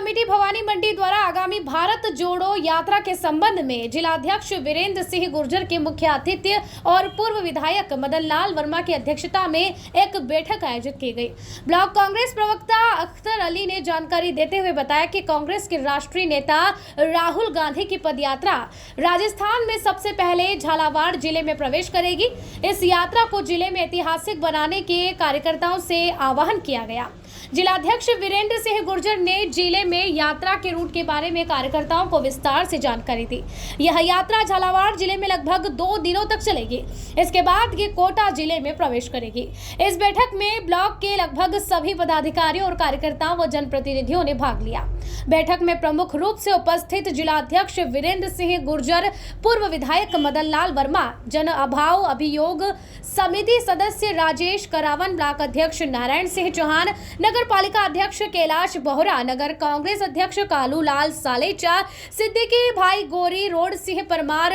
Committee Bhavani मंडी द्वारा आगामी भारत जोड़ो यात्रा के संबंध में जिलाध्यक्ष वीरेंद्र सिंह गुर्जर के मुख्य आतिथ्य और पूर्व विधायक मदन लाल वर्मा की अध्यक्षता में एक बैठक आयोजित की गई। ब्लॉक कांग्रेस प्रवक्ता अख्तर अली ने जानकारी देते हुए बताया कि कांग्रेस के राष्ट्रीय नेता राहुल गांधी की पदयात्रा राजस्थान में सबसे पहले झालावाड़ जिले में प्रवेश करेगी। इस यात्रा को जिले में ऐतिहासिक बनाने के कार्यकर्ताओं से आह्वान किया गया। जिलाध्यक्ष वीरेंद्र सिंह गुर्जर ने जिले में यात्रा के रूट के बारे में कार्यकर्ताओं को विस्तार से जानकारी दी। यह यात्रा झालावाड़ जिले में लगभग 2 दिनों तक चलेगी। इसके बाद ये कोटा जिले में प्रवेश करेगी। इस बैठक में ब्लॉक के लगभग सभी पदाधिकारियों और कार्यकर्ताओं व जनप्रतिनिधियों ने भाग लिया। बैठक में प्रमुख रूप से उपस्थित जिलाध्यक्ष वीरेंद्र सिंह गुर्जर, पूर्व विधायक मदन लाल वर्मा, जन अभाव अभियोग समिति सदस्य राजेश करावन, ब्लॉक अध्यक्ष नारायण सिंह चौहान, नगर पालिका अध्यक्ष कैलाश बोहरा, नगर कांग्रेस अध्यक्ष कालू लाल सालेचा, सिद्दीकी भाई गोरी, रोड सिंह परमार,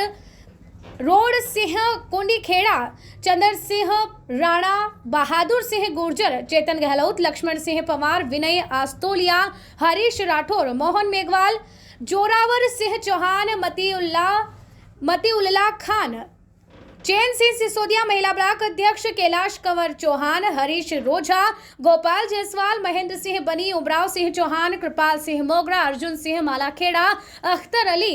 रोड सिंह कुंडी खेड़ा, चंद्र सिंह राणा, बहादुर सिंह गुर्जर, चेतन गहलोत, लक्ष्मण सिंह पवार, विनय आस्तोलिया, हरीश राठौर, मोहन मेघवाल, जोरावर सिंह चौहान, मतीउल्ला खान, चैन सिंह सिसोदिया, महिला ब्लॉक अध्यक्ष कैलाश कंवर चौहान, हरीश रोझा, गोपाल जायसवाल, महेंद्र सिंह बनी, उमराव सिंह चौहान, कृपाल सिंह मोगरा, अर्जुन सिंह मालाखेड़ा, अख्तर अली,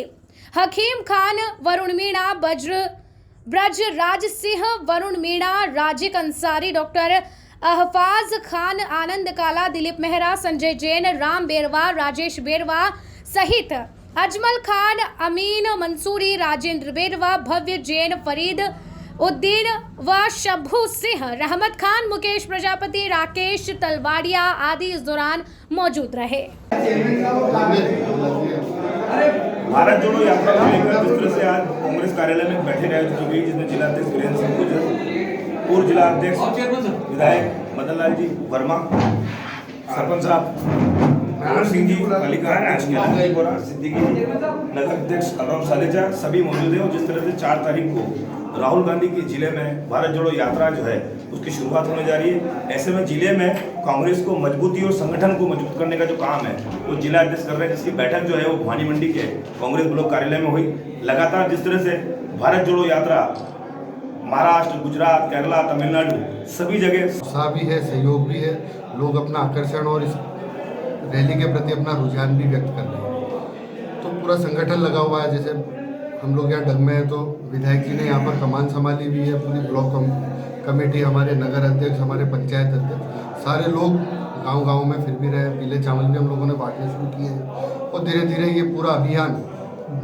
हकीम खान, वरुण मीणा, ब्रज राज सिंह, वरुण मीणा, राजिक अंसारी, डॉक्टर अहफाज खान, आनंद काला, दिलीप मेहरा, संजय जैन, राम बेरवा, राजेश बेरवा सहित अजमल खान, अमीन मंसूरी, राजेंद्र बेरवा, भव्य जैन, फरीद उद्दीन व शंभू सिंह, रहमत खान, मुकेश प्रजापति, राकेश तलवाड़िया आदि इस दौरान मौजूद रहे। भारत जोड़ो यात्रा को लेकर जिस तरह से आज कांग्रेस कार्यालय में बैठक आयोजित की गई, जिसमें जिलाध्यक्ष वीरेंद्र सिंह गुर्जर, पूर्व जिलाध्यक्ष विधायक मदन लाल जी वर्मा, सरपंच साहब सिंह जी, पालिका अध्यक्ष कैलाश बोरा, सिद्दीकी जी, नगर अध्यक्ष अलराम सालेचा सभी मौजूद हैं। और जिस तरह से 4 तारीख को राहुल गांधी के जिले में भारत जोड़ो यात्रा जो है उसकी शुरुआत होने जा रही है, ऐसे में जिले में कांग्रेस को मजबूती और संगठन को मजबूत करने का जो काम है वो जिला अध्यक्ष कर रहे हैं, जिसकी बैठक जो है वो भवानी मंडी के कांग्रेस ब्लॉक कार्यालय में हुई। लगातार जिस तरह से भारत जोड़ो यात्रा महाराष्ट्र, गुजरात, केरला, तमिलनाडु सभी जगह उत्साह भी है, सहयोग भी है, लोग अपना आकर्षण और इस रैली के प्रति अपना रुझान भी व्यक्त कर रहे हैं। तो पूरा संगठन लगा हुआ है। जैसे हम लोग यहाँ डग में हैं तो विधायक जी ने यहाँ पर कमान संभाली हुई है, पूरी ब्लॉक कमेटी, हमारे नगर अध्यक्ष, हमारे पंचायत अध्यक्ष, सारे लोग गांव-गांव में फिर भी रहे। पीले चावल भी हम लोगों ने बांटने शुरू किए हैं और धीरे धीरे ये पूरा अभियान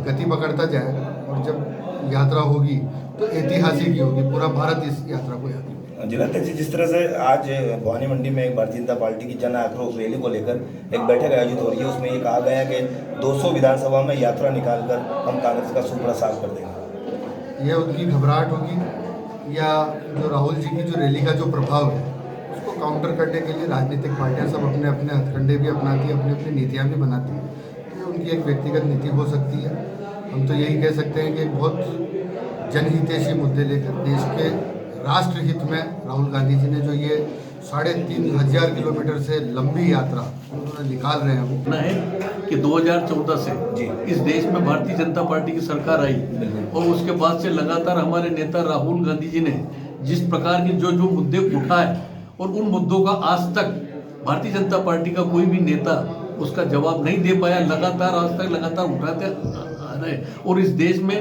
गति पकड़ता जाएगा और जब यात्रा होगी तो ऐतिहासिक ही होगी। पूरा भारत इस यात्रा को याद। जिलाध्यक्ष, जिस तरह से आज भवानी मंडी में एक भारतीय जनता पार्टी की जन आक्रोश रैली को लेकर एक बैठक आयोजित हो रही है, उसमें ये कहा गया है कि 200 विधानसभा में यात्रा निकालकर हम कांग्रेस का सुपड़ा साफ कर देंगे। ये उनकी घबराहट होगी या जो राहुल जी की जो रैली का जो प्रभाव है उसको काउंटर करने के लिए राजनीतिक पार्टियाँ सब अपने अपने हथकंडे भी अपनाती हैं, अपनी अपनी नीतियाँ भी बनाती हैं। तो उनकी एक व्यक्तिगत नीति हो सकती है। हम तो यही कह सकते हैं कि एक बहुत जनहितैषी मुद्दे लेकर देश के राष्ट्र हित में राहुल गांधी जी ने जो ये 3500 किलोमीटर से लंबी यात्रा उन्होंने निकाल रहे हैं वो है कि 2014 से इस देश में भारतीय जनता पार्टी की सरकार आई और उसके बाद से लगातार हमारे नेता राहुल गांधी जी ने जिस प्रकार के जो मुद्दे उठाए और उन मुद्दों का आज तक भारतीय जनता पार्टी का कोई भी नेता उसका जवाब नहीं दे पाया। लगातार आज तक लगातार उठाते आ रहे और इस देश में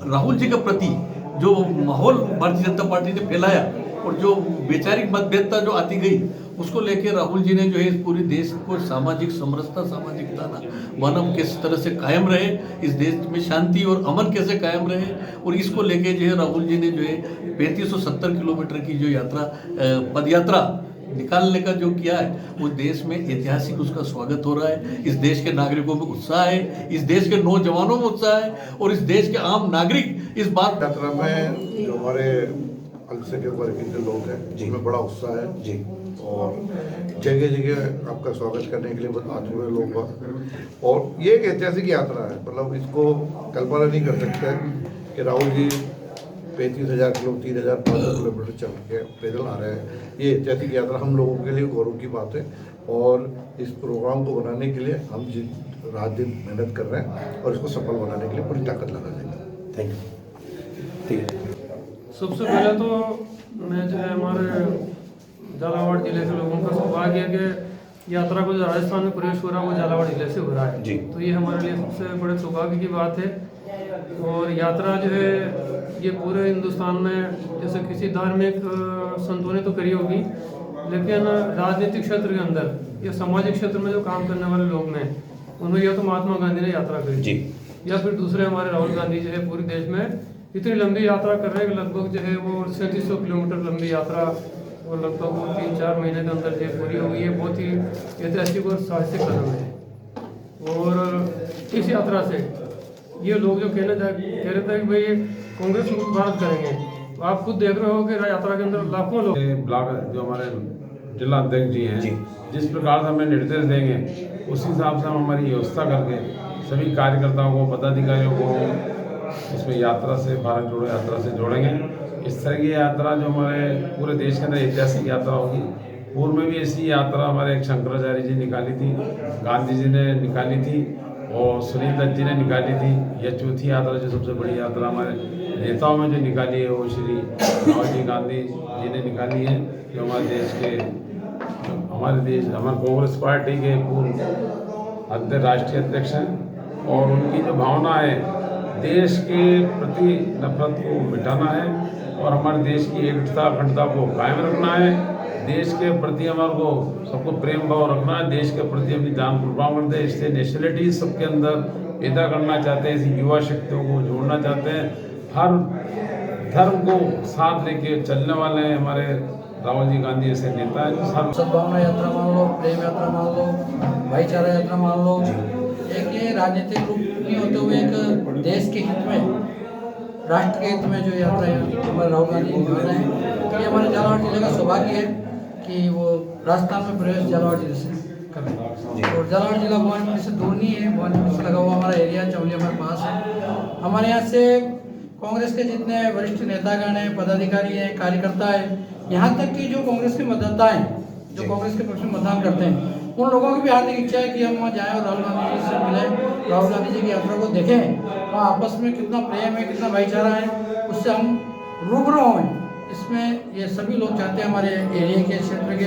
राहुल जी के प्रति जो माहौल भारतीय जनता पार्टी ने फैलाया और जो वैचारिक मतभेदता जो आती गई उसको लेकर राहुल जी ने जो है इस पूरे देश को सामाजिक समरसता, सामाजिक ताना मानव किस तरह से कायम रहे, इस देश में शांति और अमन कैसे कायम रहे और इसको लेके जो है राहुल जी ने जो है 3570 किलोमीटर की जो यात्रा पदयात्रा निकालने का जो किया है वो देश में ऐतिहासिक उसका स्वागत हो रहा है। इस देश के नागरिकों में उत्साह है, इस देश के नौजवानों में उत्साह है और इस देश के आम नागरिक इस बात यात्रा में जो हमारे अल्पसंख्यक वर्ग के लोग हैं जिनमें बड़ा उत्साह है जी और जगह जगह आपका स्वागत करने के लिए बहुत आते हुए लोग और ये एक ऐतिहासिक यात्रा है। मतलब इसको कल्पना नहीं कर सकते कि राहुल जी 35,000 किलो 3,500 किलोमीटर चल के पैदल आ रहे हैं। ये ऐतिहासिक यात्रा हम लोगों के लिए गौरव की बात है और इस प्रोग्राम को बनाने के लिए हम रात दिन मेहनत कर रहे हैं और इसको सफल बनाने के लिए पूरी ताकत लगा देंगे। Thank you. ठीक है। सबसे पहले तो मैं जो है हमारे झालावाड़ जिले के लोगों का सौभाग्य है कि यात्रा को जो राजस्थान में प्रवेश हो रहा है वो झालावाड़ जिले से हो रहा है जी। तो ये हमारे लिए सबसे बड़े सौभाग्य की बात है। और यात्रा जो है ये पूरे हिंदुस्तान में जैसे किसी धार्मिक संतों ने तो करी होगी, लेकिन राजनीतिक क्षेत्र के अंदर या सामाजिक क्षेत्र में जो काम करने वाले लोग हैं उनमें या तो महात्मा गांधी ने यात्रा करी जी। या फिर दूसरे हमारे राहुल गांधी जो है पूरे देश में इतनी लंबी यात्रा कर रहे हैं कि लगभग जो है वो 3700 किलोमीटर लंबी यात्रा और लगभग वो 3-4 महीने के अंदर जो पूरी हो गई है। बहुत ही ऐतिहासिक और साहसिक कदम है। और इस यात्रा से ये लोग जो कह रहे थे कि भाई कांग्रेस मुक्त भारत करेंगे, तो आप खुद देख रहे हो कि यात्रा के अंदर लाखों लोग ब्लॉक जो हमारे जिला अध्यक्ष जी हैं जिस प्रकार से हमें निर्देश देंगे उस हिसाब से हम हमारी व्यवस्था करके सभी कार्यकर्ताओं को पदाधिकारियों को इसमें यात्रा से भारत जोड़ो यात्रा से जोड़ेंगे। इस तरह की यात्रा जो हमारे पूरे देश के अंदर ऐतिहासिक यात्रा होगी। पूर्व में भी ऐसी यात्रा हमारे एक शंकराचार्य जी निकाली थी, गांधी जी ने निकाली थी और सुनील दत्त जी ने निकाली थी। यह चौथी यात्रा जो सबसे बड़ी यात्रा हमारे नेताओं में जो निकाली है वो श्री राहुल जी गांधी जी ने निकाली है, जो हमारे कांग्रेस पार्टी के पूर्व राष्ट्रीय अध्यक्ष हैं। और उनकी जो भावना है देश के प्रति नफरत को मिटाना है और हमारे देश की एकता अखंडता को कायम रखना है। देश के प्रति हमारे को सबको प्रेम भाव रखना है, देश के प्रति अपनी जान कुर्बान करते हैं। इससे नेशनलिटी सबके अंदर पैदा करना चाहते हैं, इसी युवा शक्तियों को जोड़ना चाहते हैं। हर धर्म को साथ लेके चलने वाले हैं हमारे राहुल जी गांधी ऐसे नेता हैं। सद्भावना यात्रा मान लो, प्रेम यात्रा मान लो, भाईचारा यात्रा मान लो, एक ये राजनीतिक रूप नहीं होते हुए एक देश के हित में, राष्ट्र के हित में जो यात्रा है हमारे राहुल गांधी निकाल रहे हैं। ये हमारे झालावाड़ जिले का सौभाग्य है कि वो राजस्थान में प्रवेश झालावाड़ जिले से कर रहे हैं। और झालावाड़ जिला भवानीपुर से दूर नहीं है, भवानीपुर से लगा हुआ हमारा एरिया चौली हमारे पास है। हमारे यहाँ से कांग्रेस के जितने वरिष्ठ नेतागण हैं, पदाधिकारी हैं, कार्यकर्ता हैं, यहाँ तक कि जो कांग्रेस के मतदाता हैं, जो कांग्रेस के पक्ष में मतदान करते हैं, उन लोगों की भी हार्दिक इच्छा है कि हम वहाँ जाएँ और राहुल गांधी जी से मिलें, राहुल गांधी जी की यात्रा को देखें, वहाँ आपस में कितना प्रेम है, कितना भाईचारा है, उससे हम रूबरू हों। इसमें ये सभी लोग चाहते हैं हमारे एरिया के क्षेत्र के,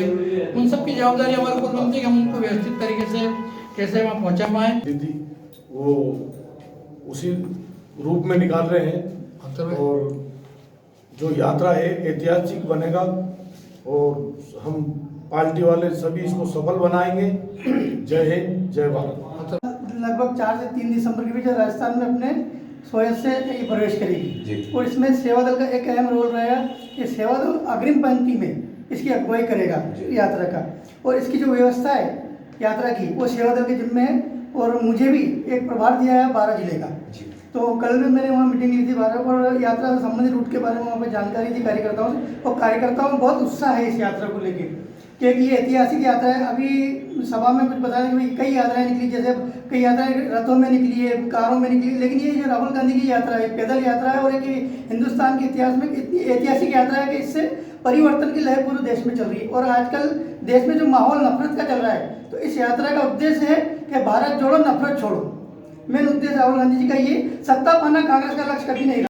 उन सब की जवाबदारी हमारे ऊपर बनती है कि हम उनको व्यवस्थित तरीके से कैसे वहाँ पहुँचा पाएँ। दीदी वो उसी रूप में निकाल रहे हैं और जो यात्रा है ऐतिहासिक बनेगा और हम पार्टी वाले सभी इसको सफल बनाएंगे। जय हिंद, जय भारत। लगभग 4 से 3 दिसंबर के बीच राजस्थान में अपने स्वयं से ये प्रवेश करेगी और इसमें सेवा दल का एक अहम रोल रहेगा कि सेवा दल अग्रिम पंक्ति में इसकी अगुवाई करेगा यात्रा का, और इसकी जो व्यवस्था है यात्रा की वो सेवा दल के जिम्मे है। और मुझे भी एक प्रभार दिया है 12 जिले का, तो कल भी मैंने वहाँ मीटिंग ली थी 12 और यात्रा से संबंधित रूट के बारे में वहाँ पर जानकारी दी कार्यकर्ताओं से, और कार्यकर्ताओं में बहुत उत्साह है इस यात्रा को लेकर, क्योंकि ये ऐतिहासिक यात्रा है। अभी सभा में कुछ बताया कि कई यात्राएं निकली, जैसे कई यात्राएं रथों में निकली है, कारों में निकली, लेकिन ये जो राहुल गांधी की यात्रा है पैदल यात्रा है और एक हिंदुस्तान के इतिहास में इतनी ऐतिहासिक यात्रा है कि इससे परिवर्तन की लहर पूरे देश में चल रही है। और आजकल देश में जो माहौल नफरत का चल रहा है, तो इस यात्रा का उद्देश्य है कि भारत जोड़ो नफरत छोड़ो। मेन उद्देश्य राहुल गांधी जी का ये, सत्ता पाना कांग्रेस का लक्ष्य कभी नहीं रहा।